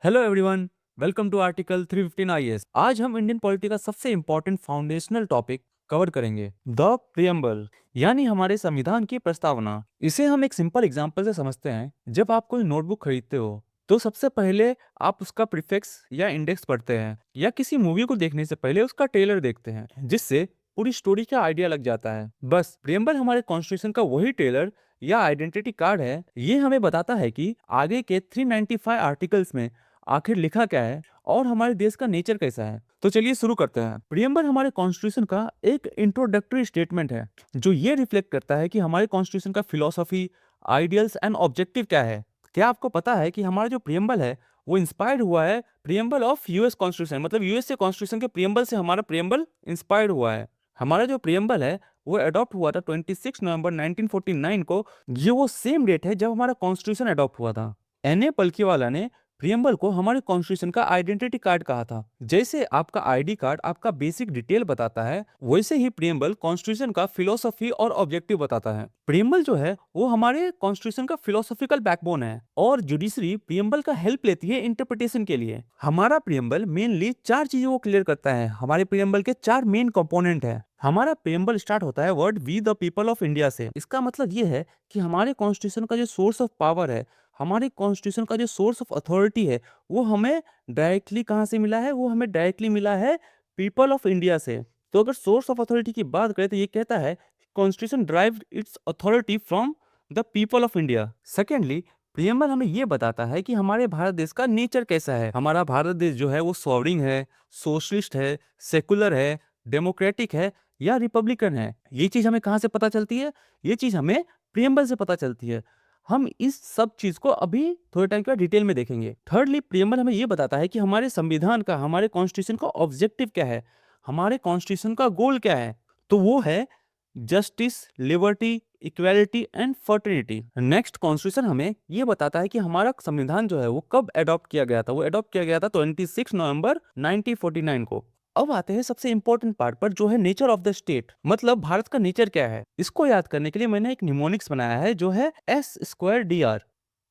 Hello everyone, welcome to article 315 IAS. आज हम Indian polity का सबसे इंपॉर्टेंट फाउंडेशनल टॉपिक कवर करेंगे, द प्रियम्बल, यानी हमारे संविधान की प्रस्तावना। इसे हम एक सिंपल एग्जांपल से समझते हैं। जब आप कोई नोटबुक खरीदते हो तो सबसे पहले आप उसका प्रीफिक्स या इंडेक्स पढ़ते हैं, या किसी मूवी को देखने से पहले उसका ट्रेलर देखते हैं, जिससे पूरी स्टोरी का आइडिया लग जाता है। बस प्रियम्बल हमारे कॉन्स्टिट्यूशन का वही ट्रेलर या आइडेंटिटी कार्ड है। ये हमें बताता है कि आगे के 395 आर्टिकल्स में आखिर लिखा क्या है और हमारे देश का नेचर कैसा है। तो चलिए शुरू करते हैं। प्रियम्बल हमारे कॉन्स्टिट्यूशन का एक इंट्रोडक्टरी स्टेटमेंट है जो ये रिफ्लेक्ट करता है कि हमारे कॉन्स्टिट्यूशन का फिलोसफी, आइडियल्स एंड ऑब्जेक्टिव क्या है। क्या आपको पता है कि हमारा जो प्रियम्बल है वो इंस्पायर्ड हुआ है प्रियम्बल ऑफ यूएस कॉन्स्टिट्यूशन, मतलब यूएस कॉन्स्टिट्यूशन के प्रियम्बल से हमारा प्रियम्बल इंस्पायर्ड हुआ है। हमारा जो प्रियम्बल है वो अडॉप्ट हुआ था 26 नवंबर 1949 को। ये वो सेम डेट है जब हमारा कॉन्स्टिट्यूशन अडॉप्ट हुआ था। एन.ए. पलकीवाला ने प्रियम्बल को हमारे कॉन्स्टिट्यूशन का आइडेंटिटी कार्ड कहा था। जैसे आपका आईडी कार्ड आपका बेसिक डिटेल बताता है, वैसे ही प्रियम्बल कॉन्स्टिट्यूशन का फिलोसफी और ऑब्जेक्टिव बताता है। प्रियम्बल जो है वो हमारे कॉन्स्टिट्यूशन का फिलोसफिकल बैकबोन है, और जुडिशरी प्रियम्बल का हेल्प लेती है इंटरप्रिटेशन के लिए। हमारा प्रियम्बल मेनली 4 चीजों को क्लियर करता है। हमारे प्रियम्बल के 4 मेन कंपोनेंट है। हमारा प्रियम्बल स्टार्ट होता है word we the people of India से। इसका मतलब ये है कि हमारे कॉन्स्टिट्यूशन का जो सोर्स ऑफ पावर है, हमारे कॉन्स्टिट्यूशन का जो सोर्स ऑफ अथॉरिटी है, वो हमें डायरेक्टली कहाँ से मिला है? वो हमें डायरेक्टली मिला है पीपल ऑफ इंडिया से। तो अगर सोर्स ऑफ अथॉरिटी की बात करें तो ये कहता है constitution drive it's authority from the people of India. Secondly, preamble हमें ये बताता है कि हमारे भारत देश का नेचर कैसा है। हमारा भारत देश जो है वो सॉवरिन है, सोशलिस्ट है, सेकुलर है, डेमोक्रेटिक है या रिपब्लिकन है। ये चीज हमें कहाँ से पता चलती है? ये चीज हमें प्रियम्बल से पता चलती है। हम इस सब चीज को अभी थोड़े टाइम के बाद डिटेल में देखेंगे। थर्डली, प्रियम्बल हमें यह बताता है कि हमारे संविधान का, हमारे कॉन्स्टिट्यूशन का ऑब्जेक्टिव क्या है, हमारे कॉन्स्टिट्यूशन का गोल क्या है। तो वो है justice, liberty, equality and fraternity. Next, constitution हमें यह बताता है कि हमारा संविधान जो है वो कब अडॉप्ट किया गया था। वो अडॉप्ट किया गया था 26 नवंबर 1949 को। अब आते हैं सबसे इंपॉर्टेंट पार्ट पर, जो है नेचर ऑफ द स्टेट, मतलब भारत का नेचर क्या है। इसको याद करने के लिए मैंने एक निमोनिक्स बनाया है जो है S²DR,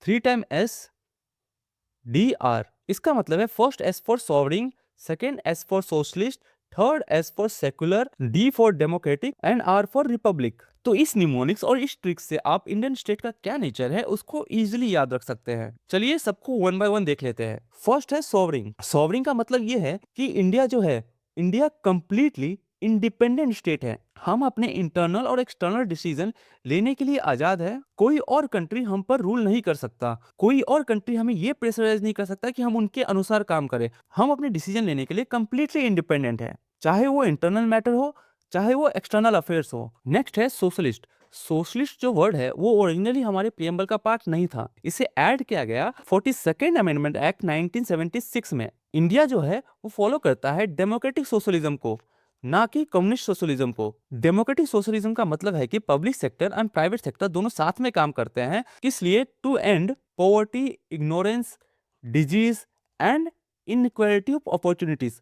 3 टाइम S/DR। इसका मतलब है first S for sovereign, second S for socialist, third S for secular, D for democratic and R for republic. तो इस निमोनिक्स और इस ट्रिक से आप इंडियन स्टेट का क्या नेचर है उसको इजीली याद रख सकते हैं। चलिए सबको वन बाय वन देख लेते हैं। फर्स्ट है सॉवरिंग। सॉवरिंग का मतलब ये है कि इंडिया जो है, इंडिया कंप्लीटली इंडिपेंडेंट स्टेट है। हम अपने इंटरनल और एक्सटर्नल डिसीजन लेने के लिए आजाद है। कोई और कंट्री हम पर रूल नहीं कर सकता। कोई और कंट्री हमें ये प्रेशराइज नहीं कर सकता कि हम उनके अनुसार काम करें। हम अपने डिसीजन लेने के लिए कंप्लीटली इंडिपेंडेंट है, चाहे वो इंटरनल मैटर हो, चाहे वो एक्सटर्नल अफेयर्स हो। नेक्स्ट है सोशलिस्ट। सोशलिस्ट जो वर्ड है वो ओरिजिनली हमारे प्रियम्बल का पार्ट नहीं था। इसे ऐड किया गया 42nd अमेंडमेंट एक्ट 1976 में। इंडिया जो है वो फॉलो करता है डेमोक्रेटिक सोशलिज्म को, ना कि कम्युनिस्ट सोशलिज्म को। डेमोक्रेटिक सोशलिज्म का मतलब है कि public sector and private sector दोनों साथ में काम करते हैं। किस लिए? To end poverty, ignorance, disease and inequality of opportunities.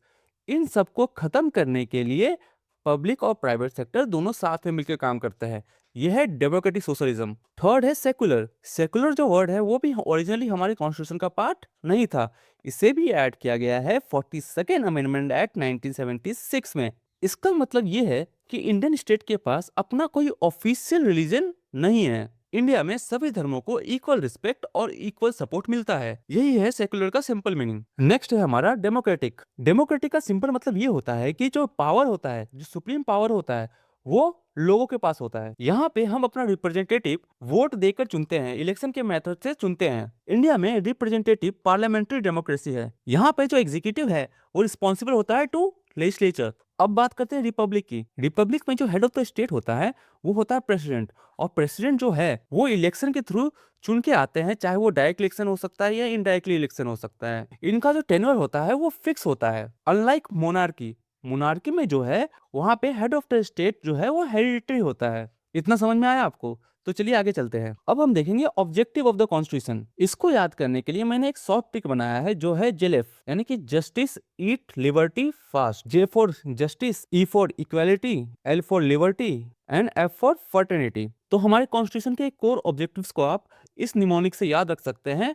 इन सबको खत्म करने के लिए पब्लिक और प्राइवेट सेक्टर दोनों साथ में मिलकर काम करते हैं। यह है डेमोक्रेटिक सोशलिज्म। थर्ड है सेकुलर। सेकुलर जो वर्ड है वो भी ओरिजिनली हमारे कॉन्स्टिट्यूशन का पार्ट नहीं था। इसे भी ऐड किया गया है 42nd अमेंडमेंट एक्ट 1976 में। इसका मतलब यह है कि इंडियन स्टेट के पास अपना कोई ऑफिशियल रिलीजन नहीं है। इंडिया में सभी धर्मों को इक्वल रिस्पेक्ट और इक्वल सपोर्ट मिलता है। यही है सेकुलर का सिंपल मीनिंग। नेक्स्ट है हमारा डेमोक्रेटिक। डेमोक्रेटिक का सिंपल मतलब ये होता है कि जो पावर होता है, जो सुप्रीम पावर होता है, वो लोगों के पास होता है। यहाँ पे हम अपना रिप्रेजेंटेटिव वोट देकर चुनते हैं, इलेक्शन के मेथड से चुनते हैं। इंडिया में रिप्रेजेंटेटिव पार्लियामेंट्री डेमोक्रेसी है। यहाँ पे जो एग्जीक्यूटिव है वो रिस्पॉन्सिबल होता है टू लेजिस्लेचर। अब बात करते हैं रिपब्लिक की। रिपब्लिक में जो हेड ऑफ द स्टेट होता है वो होता है प्रेसिडेंट, और प्रेसिडेंट जो है वो इलेक्शन के थ्रू चुन के आते हैं, चाहे वो डायरेक्ट इलेक्शन हो सकता है या इनडायरेक्टली इलेक्शन हो सकता है। इनका जो टेन्योर होता है वो फिक्स होता है, अनलाइक मोनार्की। मोनार्की में जो है वहां पे हेड ऑफ द स्टेट जो है वो हेरिडिटरी होता है। इतना समझ में आया आपको? तो चलिए आगे चलते हैं। अब हम देखेंगे ऑब्जेक्टिव ऑफ द कॉन्स्टिट्यूशन। इसको याद करने के लिए मैंने एक सॉफ्ट ट्रिक बनाया है जो है जेलेफ, यानी कि justice, eat, liberty, fast. J for justice, E for equality, L for liberty and F for fraternity. तो हमारे कॉन्स्टिट्यूशन के कोर ऑब्जेक्टिव्स को आप इस निमोनिक से याद रख सकते हैं,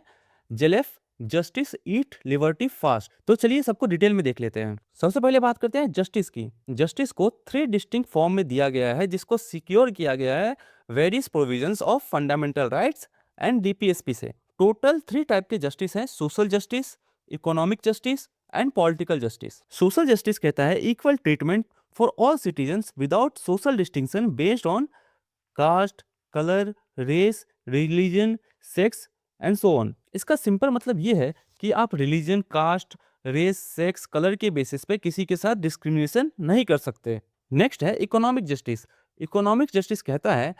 जेलेफ, जस्टिस ईट लिबर्टी फास्ट। तो चलिए सबको डिटेल में देख लेते हैं। सबसे पहले बात करते हैं जस्टिस की। जस्टिस को 3 डिस्टिंक्ट फॉर्म में दिया गया है, जिसको सिक्योर किया गया है various provisions of fundamental rights and DPSP से। टोटल 3 टाइप के जस्टिस हैं: social justice, economic justice and political justice. Social justice कहता है equal treatment for all citizens without social distinction based on caste, colour, race, religion, sex and so on. इसका simple मतलब ये है कि आप religion, caste, race, sex, colour के basis पे किसी के साथ डिस्क्रिमिनेशन नहीं कर सकते। नेक्स्ट है इकोनॉमिक जस्टिस। इकोनॉमिक जस्टिस कहता है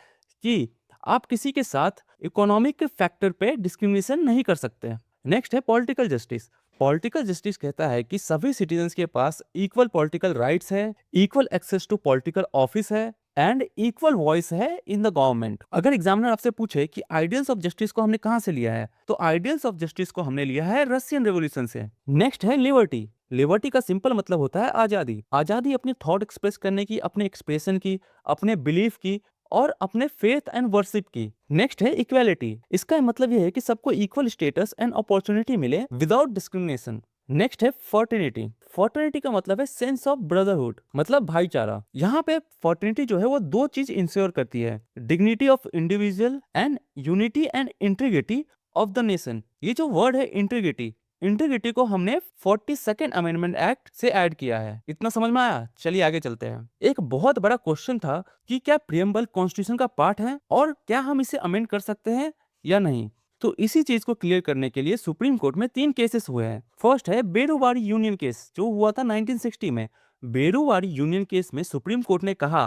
कि आप किसी के साथ इकोनॉमिक फैक्टर पे डिस्क्रिमिनेशन नहीं कर सकते। नेक्स्ट है पॉलिटिकल जस्टिस। पॉलिटिकल जस्टिस कहता है कि सभी सिटीजन्स के पास इक्वल पॉलिटिकल राइट्स है, equal access to political office है एंड इक्वल वॉइस है इन द गवर्नमेंट। अगर एग्जामिनर आपसे पूछे कि आइडियल्स ऑफ जस्टिस को हमने कहां से लिया है, तो आइडियल्स ऑफ जस्टिस को हमने लिया है रशियन रेवोल्यूशन से। नेक्स्ट है लिबर्टी। लिबर्टी का सिंपल मतलब होता है आजादी। आजादी अपने थॉट एक्सप्रेस करने की, अपने एक्सप्रेशन की, अपने बिलीफ की और अपने फेथ एंड वर्शिप की। नेक्स्ट है इक्वालिटी। इसका मतलब यह है कि सबको इक्वल स्टेटस एंड अपॉर्चुनिटी मिले विदाउट डिस्क्रिमिनेशन। नेक्स्ट है फर्टर्निटी। फर्टर्निटी का मतलब है सेंस ऑफ ब्रदरहुड, मतलब भाईचारा। यहाँ पे फर्टर्निटी जो है वो 2 चीज इंश्योर करती है: dignity of individual and unity and integrity of the nation. ये जो वर्ड है इंटीग्रिटी, इंटीग्रिटी को हमने 42nd अमेंडमेंट एक्ट से ऐड किया है। इतना समझ में आया? चलिए आगे चलते हैं। एक बहुत बड़ा क्वेश्चन था कि क्या प्रियम्बल कॉन्स्टिट्यूशन का पार्ट है और क्या हम इसे अमेंड कर सकते हैं या नहीं। तो इसी चीज को क्लियर करने के लिए सुप्रीम कोर्ट में 3 केसेस हुए हैं। फर्स्ट है बेरुवाड़ी यूनियन केस, जो हुआ था 1960 में। बेरुवाड़ी यूनियन केस में सुप्रीम कोर्ट ने कहा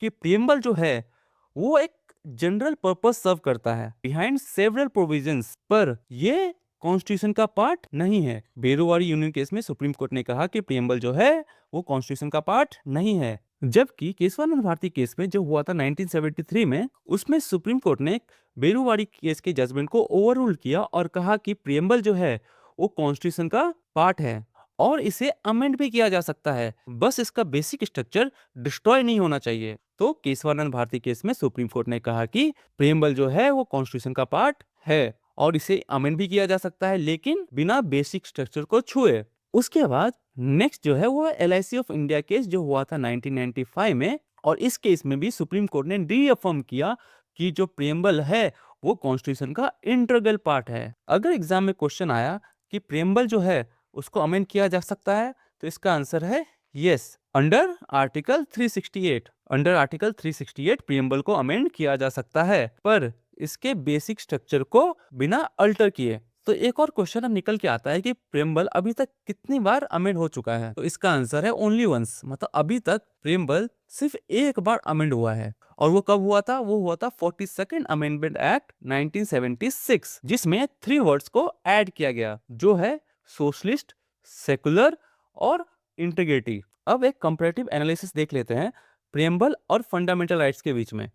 कि प्रियम्बल जो है वो एक जनरल पर्पस सर्व करता है बिहाइंड सेवरल प्रोविजंस, पर ये कॉन्स्टिट्यूशन का पार्ट नहीं है। बेरुवाड़ी यूनियन केस में सुप्रीम कोर्ट ने कहा कि प्रियम्बल जो है वो कॉन्स्टिट्यूशन का पार्ट नहीं है। जबकि केशवानंद भारती केस में जो हुआ था 1973 में, उसमें सुप्रीम कोर्ट ने बेरुवाड़ी केस के जजमेंट को ओवररूल किया और कहा कि प्रियम्बल जो है वो कॉन्स्टिट्यूशन का पार्ट है और इसे अमेंड भी किया जा सकता है, बस इसका बेसिक स्ट्रक्चर डिस्ट्रॉय नहीं होना चाहिए। तो केशवानंद भारती केस में सुप्रीम कोर्ट ने कहा कि प्रियम्बल जो है वो कॉन्स्टिट्यूशन का पार्ट है और इसे अमेंड भी किया जा सकता है, लेकिन बिना बेसिक स्ट्रक्चर को छुए। उसके बाद नेक्स्ट जो है वो LIC ऑफ इंडिया केस, जो हुआ था 1995 में, और इस केस में भी सुप्रीम कोर्ट ने रीअफर्म किया कि जो प्रियम्बल है वो कॉन्स्टिट्यूशन का इंटीग्रल पार्ट है। अगर एग्जाम में क्वेश्चन आया कि प्रियम्बल जो है उसको अमेंड किया जा सकता है, तो इसका आंसर है yes. Under article 368, under article 368 preamble को अमेंड किया जा सकता है, पर इसके बेसिक स्ट्रक्चर को बिना अल्टर किए। तो एक और क्वेश्चन अब निकल के आता है कि प्रियम्बल अभी तक कितनी बार अमेंड हो चुका है, तो इसका आंसर है ओनली वंस। मतलब अभी तक प्रियम्बल सिर्फ एक बार अमेंड हुआ है, और वो कब हुआ था? वो हुआ था 42nd अमेंडमेंट एक्ट 1976, जिसमें 3 वर्ड्स को ऐड किया गया, जो है सोशलिस्ट, सेकुलर और इंटीग्रिटी। अब एक कंपैरेटिव एनालिसिस देख लेते हैं प्रियम्बल और फंडामेंटल राइट्स के बीच में।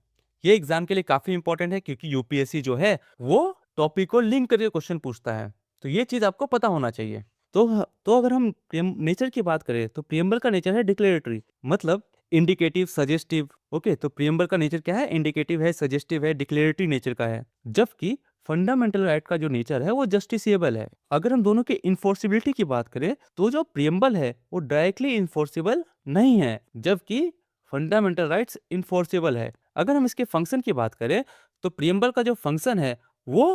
ये एग्जाम के लिए काफी इंपॉर्टेंट है, क्योंकि यूपीएससी जो है वो टॉपिक को लिंक करके क्वेश्चन पूछता है, तो ये चीज आपको पता होना चाहिए। तो अगर हम नेचर की बात करें, तो प्रियम्बल का नेचर है डिक्लेरेटरी, मतलब इंडिकेटिव, सजेस्टिव। ओके, तो प्रियम्बल का नेचर क्या है? इंडिकेटिव है, सजेस्टिव है, डिक्लेरेटरी नेचर का है। जबकि फंडामेंटल राइट का जो नेचर है वो जस्टिसिएबल है। अगर हम दोनों की इन्फोर्सिबिलिटी की बात करें, तो जो प्रियम्बल है वो डायरेक्टली इन्फोर्सिबल नहीं है, जबकि फंडामेंटल राइट्स इन्फोर्सिबल है। अगर हम इसके फंक्शन की बात करें, तो प्रियम्बल का जो फंक्शन है वो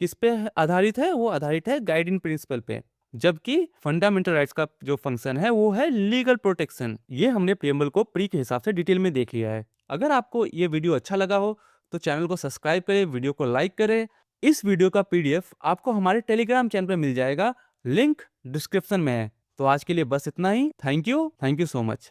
किस पे आधारित है? वो आधारित है गाइडिंग प्रिंसिपल पे, जबकि फंडामेंटल राइट्स का जो फंक्शन है वो है लीगल प्रोटेक्शन। ये हमने प्रियम्बल को प्री के हिसाब से डिटेल में देख लिया है। अगर आपको ये वीडियो अच्छा लगा हो तो चैनल को सब्सक्राइब करें, वीडियो को लाइक करें। इस वीडियो का PDF आपको हमारे टेलीग्राम चैनल पर मिल जाएगा, लिंक डिस्क्रिप्शन में है। तो आज के लिए बस इतना ही। Thank you so much.